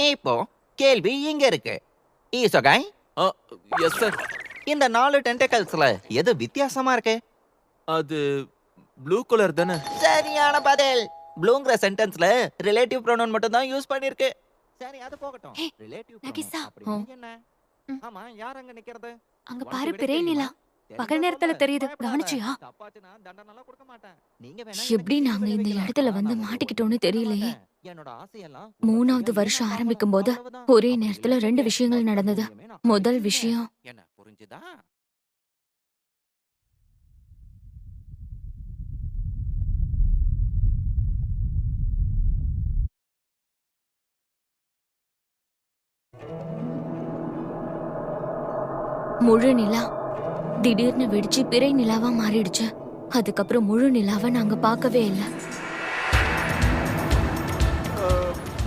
இப்போ கேள்வி இங்க இருக்கு. ஈசோகாய், எஸ் சார். இந்த 4 டென்டக்கல்ஸ்ல எது வித்தியாசமா இருக்கு? அது ப்ளூ கலர் தானே? சரியான பதில். ப்ளூங்கிற சென்டென்ஸ்ல ரிலேட்டிவ் ப்ரோனவுன் மட்டும் தான் யூஸ் பண்ணிருக்கு. சரி, அது போகட்டும். ஏய், ரிலேட்டிவ் நகிசா. ப்ரோனவுன் என்ன? ம். ஆமா, யார் அங்க நிக்கிறது? அங்க உனக்கு பாரு விடை பிறை தெரியுமா? நிலா. பகல் தெரிஞ்சா நேரத்துல சொல்லு. தெரியுது. பயப்படாத. கவனிச்சியா? தப்பாச்சுன்னா தண்டனைலாம் கொடுக்க மாட்டேன். நீங்க வேணா எப்படி எனக்கு நாங்க கேள்வி இந்த கேட்கலாம். இடத்துல ஆனா வந்து நான் உங்களுக்கு மாட்டிக்கிட்டோம்னு ஒண்ணும் பண்ண தெரியலையே. மாட்டேன். என்னோட ஆசையெல்லாம் 3வது வருஷம் ஆரம்பிக்கும் போது ஒரே நேரத்துல 2 விஷயங்கள் நடந்தது. முதல் விஷயம் என்ன புரிஞ்சுதா? முழு நிலா திடீர்னு வெடிச்சு பிறை நிலாவா மாறிடுச்சு. அதுக்கப்புறம் முழு நிலாவை நாங்க பார்க்கவே இல்லை.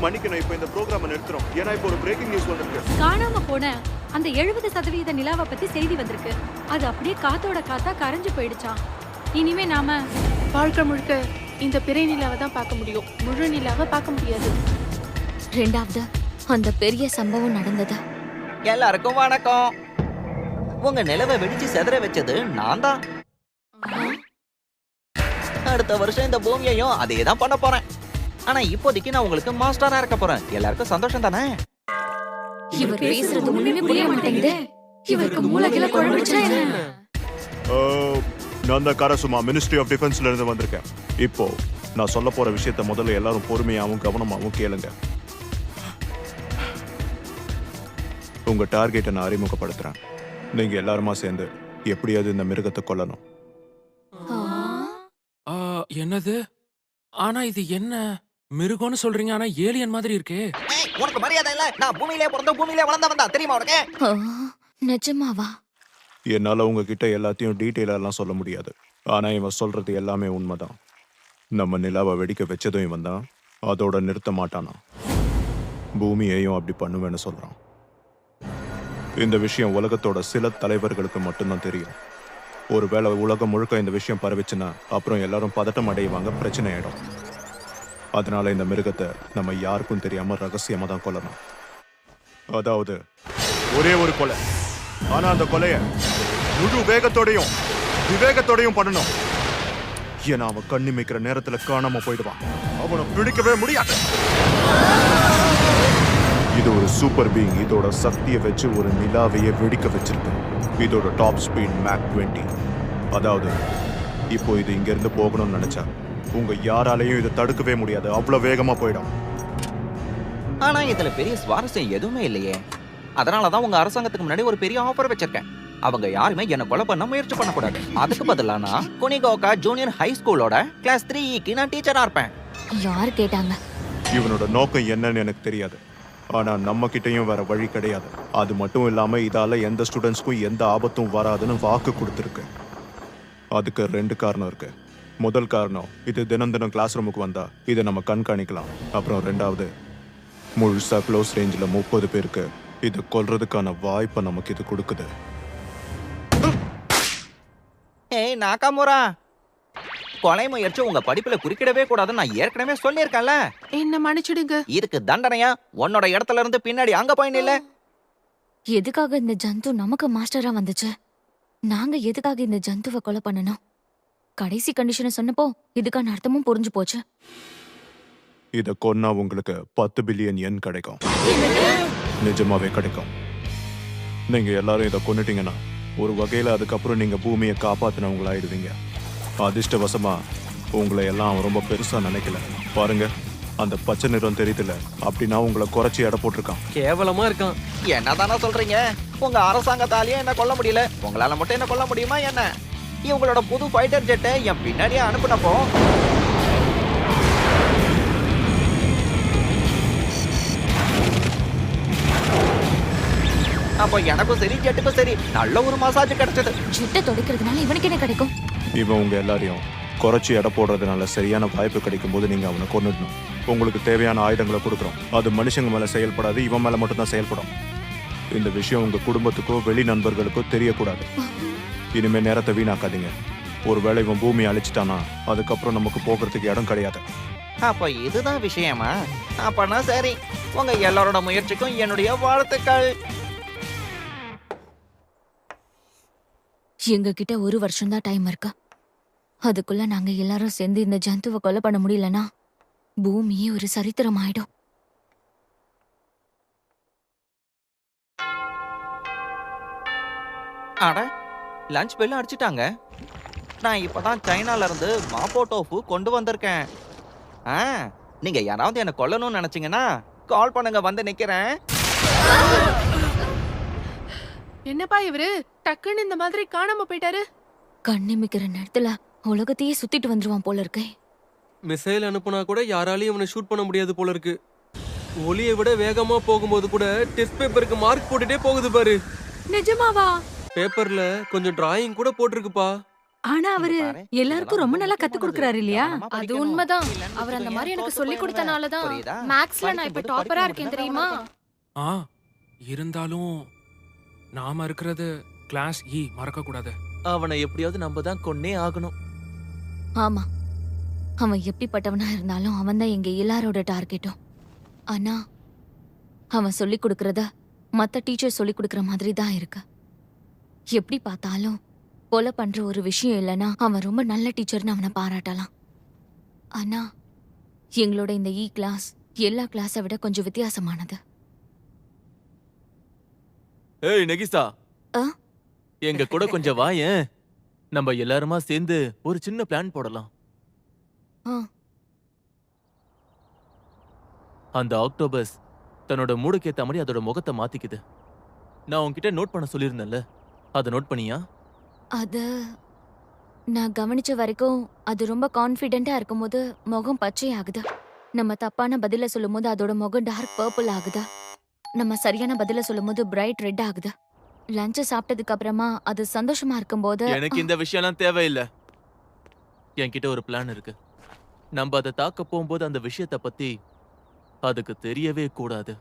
மன்னிக்கணும், இப்போ இந்த ப்ரோக்ராமை நிறுத்துறோம். ஏன்னா இப்போ ஒரு பிரேக்கிங் நியூஸ் வந்திருக்கு. காணாம போன அந்த 70% நிலாவை பத்தி செய்தி வந்திருக்கு. அது அப்படியே காத்தோட காத்தா கரைஞ்சு போயிடுச்சாம். இனிமே நாம வாழ்க்கை முழுக்க இந்த பிறை நிலாவை தான் பார்க்க முடியும், முழு நிலாவை பார்க்க முடியாது. 2வது அந்த பெரிய சம்பவம் நடந்தது. எல்லாருக்கும் வணக்கம். உங்க நிலவை வெடிச்சு செதற வச்சது நான் தான். அடுத்த வருஷம் இந்த பூமியையும் அதே தான் பண்ண போறேன். ஆனா இப்போதைக்கு நான் உங்களுக்கு மாஸ்டரா இருக்க போறேன். எல்லாருக்கும் சந்தோஷம் தானே? இவர் பேசுறது ஒண்ணுமே புரிய மாட்டேங்குதே. இவருக்கு மூளைகில குழம்பிடுச்சா என்ன? நான் தான் கரசுமா மினிஸ்ட்ரி ஆஃப் டிஃபென்ஸ்ல இருந்து வந்திருக்கேன். இப்போ நான் சொல்ல போற விஷயத்த முதல்ல எல்லாரும் பொறுமையாவும் கவனமாவும் கேளுங்க. உங்க டார்கெட்டை நான் அறிமுகப்படுத்துறேன். நீங்க எல்லாருமா சேர்ந்து எப்படியாவது இந்த மிருகத்தை கொல்லணும். என்னது? ஆனா இது என்ன மிருகம்னு சொல்றீங்க, ஆனா ஏலியன் மாதிரி இருக்கே. ஏய், உனக்கு மரியாதை இல்ல? நான் பூமியிலே பிறந்த பூமியிலே வளர்ந்தவன் தான், தெரியுமா உனக்கு? ஆ, நிஜமாவா? என்னால உங்ககிட்ட எல்லாத்தையும் டீட்டெயிலெல்லாம் சொல்ல முடியாது. ஆனா இவன் சொல்றது எல்லாமே உண்மைதான். நம்ம நிலாவை வெடிக்க வச்சதும் இவன் தான். அதோட நிறுத்த மாட்டானா. பூமியையும் அப்படி பண்ணுவேன்னு சொல்றான். இந்த விஷயம் உலகத்தோட சில தலைவர்களுக்கு மட்டும்தான் தெரியும். ஒருவேளை உலகம் முழுக்க இந்த விஷயம் பரவிச்சுன்னா அப்புறம் எல்லாரும் பதட்டம் அடைவாங்க, பிரச்சனை ஆயிடும். அதனால இந்த மிருகத்தை நம்ம யாருக்கும் தெரியாம ரகசியமா தான் கொல்லணும். அதாவது ஒரே ஒரு கொலை, ஆனா அந்த கொலைய முழு வேகத்தோடையும் விவேகத்தோடையும் பண்ணணும். ஏன்னா அவன் கண்ணிமைக்கிற நேரத்துல காணாம போயிடுவான். அவனை பிடிக்கவே முடியாது. இது ஒரு சூப்பர் பீயிங். இதோட சக்தியை வச்சு ஒரு நிலாவையே வெடிக்க வச்சிருக்கு. இதோட டாப் ஸ்பீட் மேக் 20. அதாவது இப்போ இது இங்க இருந்து போகணும்னு நினைச்சா உங்க யாராலையும் இதை தடுக்கவே முடியாது. அவ்வளவு வேகமா போயிடும். ஆனா இதுல பெரிய சுவாரஸ்யம் எதுவுமே இல்லையே. அதனாலதான் உங்க அரசாங்கத்துக்கு முன்னாடி ஒரு பெரிய ஆஃபர் வச்சிருக்கேன். அவங்க யாருமே என்ன கொலை பண்ண முயற்சி பண்ணக்கூடாது. அதுக்கு பதிலா நான் குனிகோகா ஜூனியர் ஹை ஸ்கூலோட கிளாஸ் 3E நான் டீச்சரா இருப்பேன். யார் கேட்டாங்க? இவனோட நோக்கம் என்னன்னு எனக்கு தெரியாது. ஆனா நம்ம கிட்டயும் வேற வழி கிடையாது. அது மட்டும் இல்லாம இதால எந்த ஸ்டூடெண்ட்ஸ்க்கும் எந்த ஆபத்தும் வராதுன்னு வாக்கு கொடுத்துருக்கு. அதுக்கு 2 காரணம் இருக்கு. முதல் காரணம், இது தினம் தினம் கிளாஸ் ரூமுக்கு வந்தா இதை நம்ம கண்காணிக்கலாம். அப்புறம் 2வது, முழுசா க்ளோஸ் ரேஞ்சில் 30 பேருக்கு இதை கொல்றதுக்கான வாய்ப்பை நமக்கு இது கொடுக்குது. ஏய் நாகாமுரா, கொலை முயற்சி உங்க படிப்புல குறுக்கிடவே கூடாதுன்னு நான் ஏற்கனவே சொல்லியிருக்கேன்ல. என்ன மன்னிச்சிடுங்க. இதுக்கு தண்டனையா உன்னோட இடத்துல இருந்து பின்னாடி அங்க போய் நில்ல. எதுக்காக இந்த ஜந்து நமக்கு மாஸ்டரா வந்துச்சு? நாங்க எதுக்காக இந்த ஜந்துவை கொலை பண்ணணும்? கடைசி கண்டிஷனை சொன்னப்போ இதுக்கான அர்த்தமும் புரிஞ்சு போச்சு. இதை கொன்னா உங்களுக்கு 10 பில்லியன் yen கிடைக்கும். நிஜமாவே கிடைக்கும். நீங்க எல்லாரும் இதை கொன்னுட்டீங்கன்னா ஒரு வகையில அதுக்கப்புறம் நீங்க பூமியை காப்பாத்தினவங்களாயிடுவீங்க. அதிர்ஷ்டவசமா உங்களை எல்லாம் ரொம்ப பெருசா நினைக்கல. பாருங்க, அந்த பச்சை நிறம் தெரியுதுல, அப்படின்னா உங்களை குறைச்சி எடை போட்டிருக்கான். கேவலமா இருக்கான். என்னதானா சொல்றீங்க? உங்க அரசாங்கத்தாலேயே என்ன கொல்ல முடியல, உங்களால மட்டும் என்ன கொல்ல முடியுமா என்ன? இவங்களோட புது ஃபைட்டர் ஜெட்டை என் பின்னாடியே அனுப்புனப்போ அப்போ எனக்கும் சரி ஜெட்டுக்கும் சரி நல்ல ஒரு மசாஜ் கிடைச்சது. ஜெட்டை துடைக்கிறதுனால இவனுக்கு என்ன கிடைக்கும்? இவன் உங்க எல்லாரையும் குறைச்சி எடை போடுறதுனால சரியான வாய்ப்பு கிடைக்கும் போது நீங்க அவனை கொன்னுடணும். உங்களுக்கு தேவையான ஆயுதங்களை கொடுக்குறோம். அது மனுஷங்க மேல செயல்படாது, இவன் மேல மட்டும்தான் செயல்படும். இந்த விஷயம் உங்க குடும்பத்துக்கோ வெளி நண்பர்களுக்கோ தெரியக்கூடாது. இனிமே நேரத்தை வீணாக்காதீங்க. ஒருவேளை இவன் பூமியை அழிச்சிட்டானா அதுக்கப்புறம் நமக்கு போகிறதுக்கு இடம் கிடையாது. அப்ப இதுதான் விஷயமா? அப்பனா சரி, உங்க எல்லாரோட முயற்சிக்கும் என்னுடைய வாழ்த்துக்கள். எங்க கிட்ட 1 வருஷம் தான் டைம் இருக்கு. அதுக்குள்ள நாங்க எல்லாரும் சேர்ந்து இந்த ஜந்துவை கொலை பண்ண முடியலனா பூமியே ஒரு சரித்திரம் ஆயிடும். அட, லஞ்ச் பெல் அடிச்சிட்டாங்க. நான் இப்பதான் சைனால இருந்து மாப்போ டோஃபு கொண்டு வந்திருக்கேன். ஆ, நீங்க யாராவது என்ன கொல்லணும்னு நினைச்சீங்கன்னா கால் பண்ணுங்க, வந்து நிக்கிறேன். என்னப்பா இவரு டக்குன்னு இந்த மாதிரி காணாம போயிட்டாரு? கண்ணிமிக்கிற நேரத்துல உலகத்தையே சுத்திட்டு வந்துருவான் போல இருக்கே. மிசைல் அனுப்புனா கூட யாராலையும் இவனை ஷூட் பண்ண முடியாது போல இருக்கு. ஒளியை விட வேகமா போகும்போது கூட டெஸ்ட் பேப்பருக்கு மார்க் போட்டுட்டே போகுது பாரு. நிஜமாவா? பேப்பர்ல கொஞ்சம் டிராயிங் கூட போட்டிருக்குப்பா. ஆனா அவரு எல்லாருக்கும் ரொம்ப நல்லா கத்து கொடுக்கறாரு இல்லையா? அது உண்மைதான். அவர் அந்த மாதிரி எனக்கு சொல்லி கொடுத்தனால தான் மேக்ஸ்ல நான் இப்ப டாப்பரா இருக்கேன் தெரியுமா? ஆ இருந்தாலும் நாம இருக்கிறது கிளாஸ் இ, மறக்க கூடாது. அவனை எப்படியாவது நம்ம தான் கொன்னே ஆகணும். ஆமா, அவன் எப்படிப்பட்டவனா இருந்தாலும் அவன் தான் எங்க எல்லாரோட டார்கெட்டும். ஆனா அவன் சொல்லி கொடுக்கறத மத்த டீச்சர் சொல்லி கொடுக்கற மாதிரி தான் இருக்கு. எப்படி பார்த்தாலும் கொலை பண்ற ஒரு விஷயம் இல்லைன்னா அவன் ரொம்ப நல்ல டீச்சர்னு அவனை பாராட்டலாம். ஆனா எங்களோட இந்த இ கிளாஸ் எல்லா கிளாஸை விட கொஞ்சம் வித்தியாசமானது. ஏய் நெகிசா, ஆ? எங்க கூட கொஞ்சம் வாயேன். நம்ம எல்லாருமா சேர்ந்து ஒரு சின்ன பிளான் போடலாம். ஆ. அந்த ஆக்டோபஸ் தன்னோட மூடுக்கு ஏத்த மாதிரி அதோட முகத்தை மாத்திக்குது. நான் உன்கிட்ட நோட் பண்ண சொல்லியிருந்தேன்ல, அதை நோட் பண்ணியா? அது நான் கவனிச்ச வரைக்கும் அது ரொம்ப கான்ஃபிடென்ட்டா இருக்கும்போது முகம் பச்சை ஆகுது. நம்ம தப்பான பதில சொல்லும்போது அதோட முகம் டார்க் பர்பிள் ஆகுது. நம்ம சரியான பதில சொல்லும்போது பிரைட் ரெட் ஆகுது. லஞ்ச் சாப்பிட்டதுக்கு அப்புறமா அது சந்தோஷமா இருக்கும்போது எனக்கு இந்த விஷயம்லாம் தேவையில்லை. என்கிட்ட ஒரு பிளான் இருக்கு. நம்ம அதை தாக்க போகும்போது அந்த விஷயத்தை பத்தி அதுக்கு தெரியவே கூடாது.